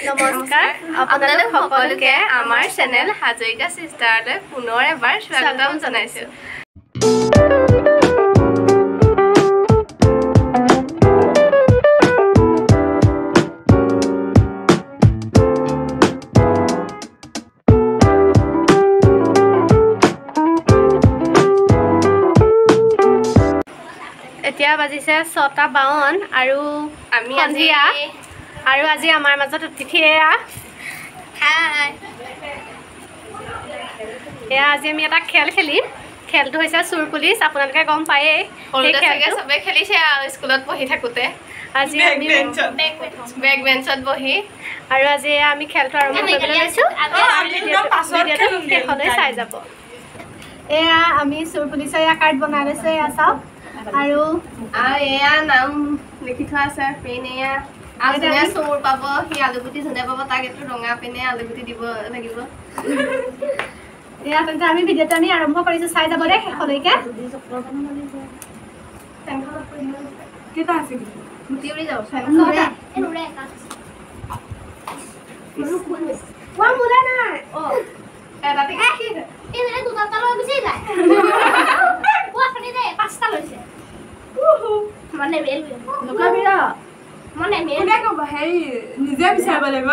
নমস্কাৰ আপোনালোক সকলোকে আমাৰ চেনেল হাজৰিকা সিষ্টাৰলৈ পুনৰ এবাৰ স্বাগতম জনাইছো। এতিয়া বাজিছে 6:52 আৰু আমি আজি আমাৰ মাজত অতিথি আজি আমি এটা খেল খেলিম। খেলটো হৈছে চোৰ পুলিচ। আপোনালোকে গম পায়েই সবে খেলিছে স্কুলত পঢ়ি থাকোঁতে। আজি আমি বেক বেঞ্চত বহি আৰু আজি আমি খেলটো আৰম্ভ কৰিবলৈ লৈছোঁ। শেষলৈ চাই যাব। এয়া আমি চোৰ পুলিচৰ এয়া কাৰ্ড বনাই লৈছোঁ। এয়া চাওক আৰু এয়া নাম লিখি থোৱা আছে। পেন এয়া যোনে চোৰ পাব সি আলুগুটি যোনে পাব তাক এইটো ৰঙা পেনে আলুগুটি দিব লাগিব। এয়া তেন্তে আমি ভিডিঅ'টো আমি আৰম্ভ কৰিছোঁ। চাই যাব দেই শেষলৈকে। কেইটা আছে গুটি উৰি যাব নিজে বিচাৰিব লাগিব।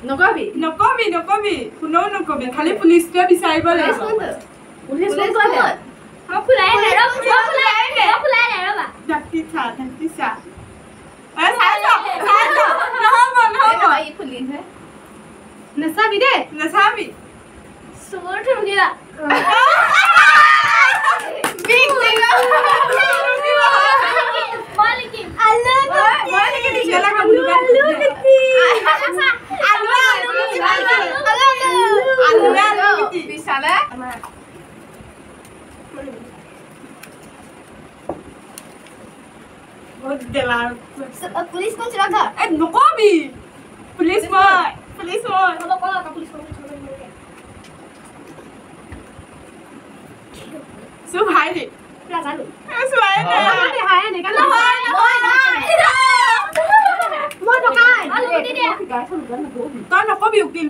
নকবি নকবি নকবি কোনেও নকবি, খালি পুলিচটোৱে বিচাৰিব লাগিব। নেচাবি দেই, নেচাবি। পুলিচ কোন চিৰাধা নকবি। পুলিচ মই চুপ হাই দে নাজানো তই নকবি উকিল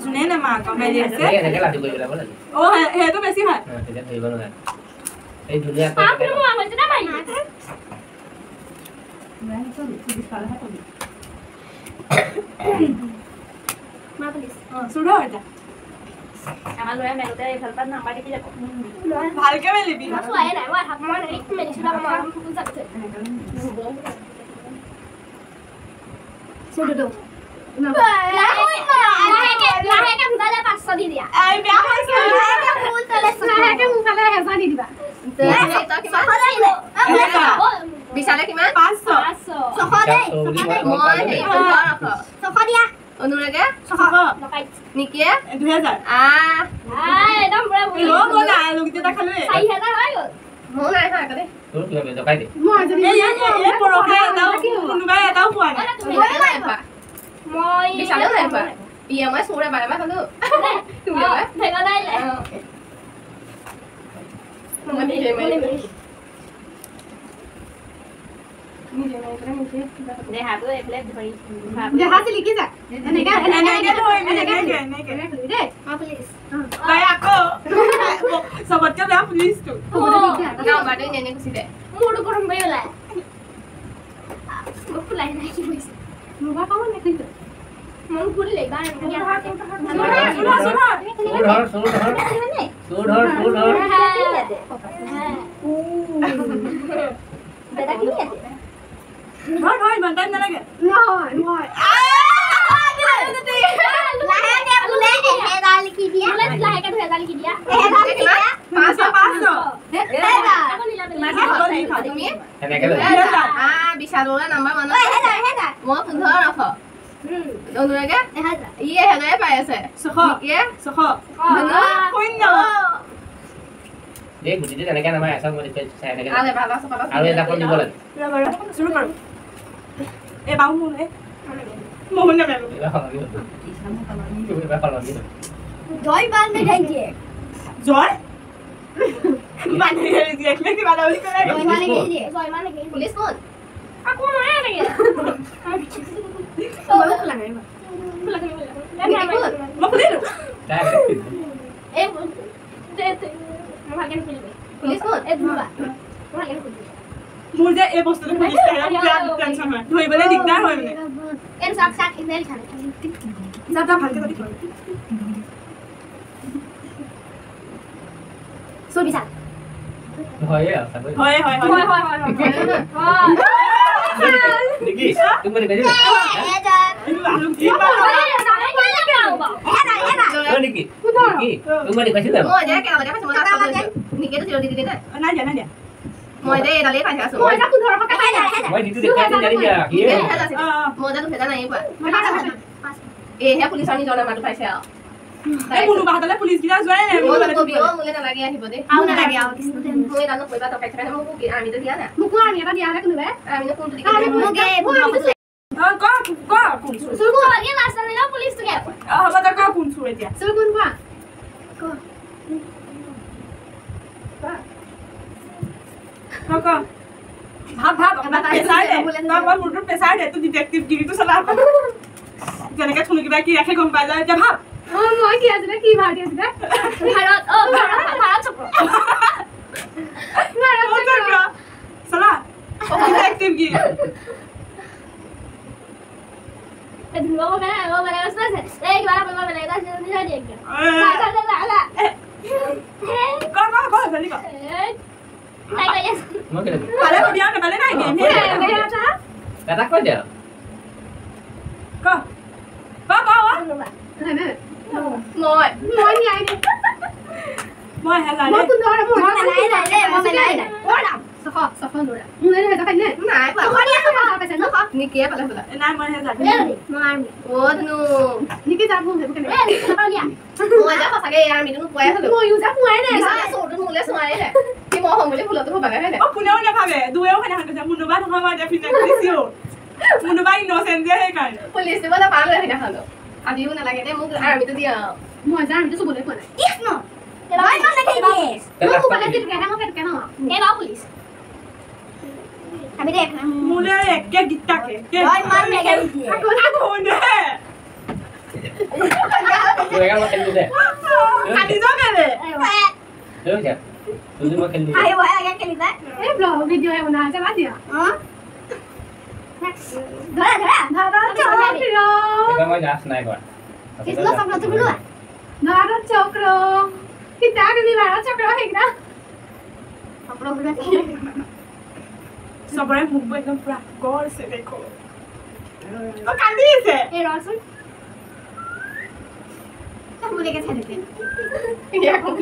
যোনে নামা কমেডি আছে সেইটো বেছি ভাল। ভালকে মেলিবি বিচাৰে কিমান 500 অনুৰাগে নিকিয়ে 2000 একদম পুৰা লোকটা খালো 4000 হৈ গ'ল। মোৰ নাই হয় কলে তোৰ কি হবে জকাই দে মই যদি এই পৰখে এটাও কোনোবাই এটাও পোৱা নাই। মই বিচাৰেও নাই পোৱা। মই চোৰে বাৰে বাৰে খালো। তুমি ভেগা নাই লে মই নিজে দেহাটো এফলে ধৰি দেহাতে লিখি যা এনেকে দে পুলিচ বাই আকৌ সবতকে বেয়া পুলিচটো না বাদে নেনে কুছি দে মোৰটো গৰম হৈ গলা মই ফুলাই নাই কি হৈছে মোবা কাম নে কইছো মন ফুল লে বা ধৰ দাদা কি আছে ধৰ ইমান টাইম নালাগে নহয় লাহে দে ফুলাই দে লিখি দিয়া তুমি এনেকে লৈ বিশালৰে নাম্বাৰ মানে মই 1500 অনুৰাগে ই 1000 পাই আছে 600 এই গুটিটো তেনেকে নামাই আছক মই চাই এনেকে আলে ভালা সপালা আৰু এটা ফোন দিব লাগে শুৰু কৰো এ বাবু মোলে মোহন না মেলো এবাৰ সলনি হ'ল এবাৰ সলনি হ'ল জয় বান্ধে ঢাইছে জয় মানে দেখলে কি বাধা হলি করে জয় মানে কি পুলিশ কোন আকো নয় লাগে মই খোলা নাই মই খুলি দিও তাই এই ভাগে খুলিবে পুলিশ কোন এই দুবা ভাগে খুলিবে মোৰ যে এই বস্তুটো পুলিশ বিৰাট টেনচন হয় ধৰিবলৈ দিগদাৰ হয় মানে এর সাক সাক ইমেল খানে যা যা ভালকে যাবি সুবিসা হয় আছে হয় নিকি তুমি মানে গলি নিকি তুমি মানে কৈছিল মই যে কেলা বাজে মই তাত কৈছো নিকে তো চিৰ দি দিলে না দিয়া মই যে এডালে পাই আছো মই যা 15 টকা পাই না মই দিটো দেখাই জানি দিয়া কি মই যে ভেজা নাই কোৱা এ হে পুলিশ আনি জনা মাটো পাইছে আৰু এই মুনু বাহাতলে পুলিশ গিলা যোৱাই নাই মই কবিও মোলে নালাগে আহিব দে আউ না লাগে আউ কিছু দেন মই জানো কইবা তো পাইছে কাৰণে মোক আমি তো দিয়া না মুকু আমি এটা দিয়া না কোনবে আমি তো কোনটো আমি মুগে ক কোন সুৰ সুরকু লাগে লাস্ট নিলা পুলিশ তো গয়া হ'ব তা ক কোন সুৰ এতিয়া সুৰ কোন কোৱা ক ভাব প্ৰেছাৰ দে মই মোৰটো প্ৰেছাৰ দে তো ডিটেকটিভ গিৰিটো চলা যেনেকে থুলু কিবা কি ৰাখে গম পাই যায় এতিয়া ভাব মই কি আছে কি ভাটি আছে ভাৰত চক্ৰ চলা ডিটেকটিভ গিৰি এই দুলো মানে আছে এই কিবা কৰিব লাগে এটা নিচা দিয়ে ক জলদি ক নাই কই আছে মই কেলে পালে দিয়া না পালে নাই গেম হে দাদা কৈ দিয়া ক মই নাই দে মই হেলা মই দে কোন ধৰ মই নাই ওৰা সফ নৰা মই এটা খাই নে নাই কোৱা খনি আছে পাইছে ন নিকে পালে হলা নাই মই হেলা মই অ ধনু নিকি যাব হেবু কেনে এ নিকি মই যা সঁচাকে আমি তো কোৱাই হলো মই ইউজা মই নাই বিশালে চোৰটো মোলে চোৱাই নাই কি মই হম বুলি ভুলতো হ'ব লাগে হয় অ কোনেও নাভাবে দুয়েও খানা খাইছে মুনুবা নহয় মই ডেফিনেট কৰিছো মুনুবা ইনোসেন্ট যে হে কাৰণে পুলিশ দিব না পালে হয় খালো আমিও নালাগে দে মোক আমিতো দিয়া মই যা আমি তো চবলে কোৱা নাই ইস ন এবাৰ মানে কি দিয়ে মোক মানে কি কেনে মোক কেনে এ বা পুলিশ আমি দেখ মুলে একে গিটাকে ওই মান নেগে দিয়ে কোনে তুই একা মই খেলি দে খালি জগালে তুই যা তুই মই খেলি আই ওই আগে খেলি দে এই ব্লগ ভিডিও এ বনা আছে বাদ দিয়া ধৰা চক্ৰ একা মই নাচ নাই কৰা কৃষ্ণ চক্ৰ তো বলুৱা ভাৰত চক্ৰ কিতা গলি ভাৰত চক্ৰ হেগৰা চক্ৰ বলুৱা সবৰে মুখ একদম পুৰা গৰ সে দেখো ও কান্দিছে এই ৰসুন মুলে কে ছাড়তে ইয়া কোন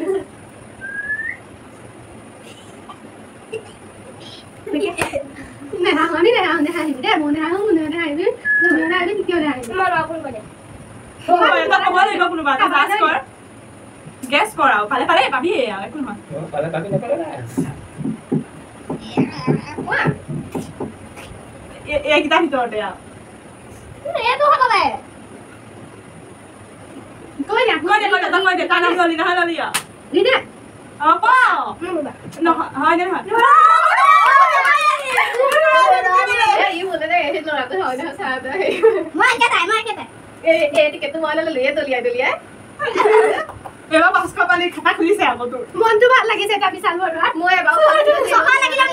নেহা হনি নেহা হানি দে মনে হাও মনে হাইবি মনে হাইবি কিয় হাইবি মই ৰাখুন বলে ও এটা কব লাগিব কোনোবা এটা জাজ কৰ গেছ কৰাও পালে পাবি একো নহয় পালে পাবি নপালে না এইকেইটা ভিতৰতে আৰু এইটো হকলে কৈ দে তাৰ নাম ললি নহয় ললি আৰু লিদে অ পাও নহয় নহয় এই মোলে দে এই লৰাটো হয় না সাদা মই কেতে এই টিকেটটো মই ললিয়ে দলিয়াই এবাৰ পাঁচশ পালি খাতা খুলিছে আকৌ তোৰ মনটো ভাল লাগিছে এটা বিশাল বৰুৱা মই এবাৰ সফা লাগিলে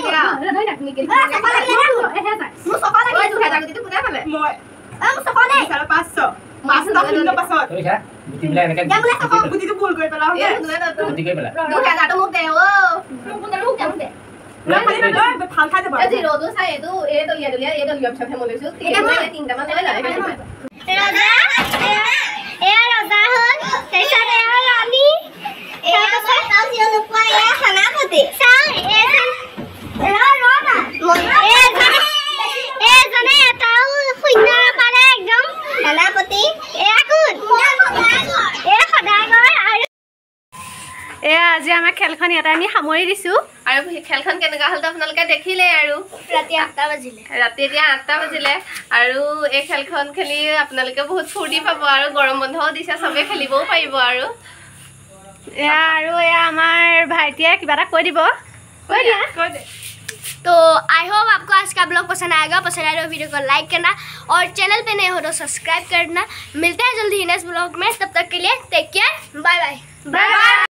ৰৈ থাক নিকে সফা লাগিলে এহে চাই মোৰ সফা লাগিলে দুটা গতিটো কোনে পালে মই সফা নাই 550 500 খুলিলে পাছত তুই যা গুটিবিলাক এনেকে গুটিটো পুল কৰি পেলাও এই দুটা গুটি কৰি পেলা 2000টো মোক দে অ মোক দে ভাল খাই যাব এই জিৰোটো চাই এইটো এই দলিয়া এই দলিয়া পিছতহে মই লৈছো তিনটা মান লৈ লাগে ৰজা এয়া ৰজা হ'ল তাৰপিছত এয়া ৰাণী এতিয়া আমাৰ খেলখন ইয়াতে আমি সামৰি দিছোঁ আৰু খেলখন কেনেকুৱা হ'ল আপোনালোকে দেখিলে আৰু ৰাতি 8টা বাজিলে ৰাতি এতিয়া 8টা বাজিলে আৰু এই খেলখন খেলি আপোনালোকে বহুত ফূৰ্তি পাব আৰু গৰম বন্ধও দিছে চবেই খেলিবও পাৰিব আৰু এয়া আৰু এয়া আমাৰ ভাইটিয়ে কিবা এটা কৈ দিব কৈ দে तो आई होप आपको आज का ब्लॉग पसंद आएगा। पसंद आए तो वीडियो को लाइक करना और चैनल पे नए हो तो सब्सक्राइब करना। मिलते हैं जल्दी नेक्स्ट ब्लॉग में, तब तक के लिए टेक केयर, बाय बाय।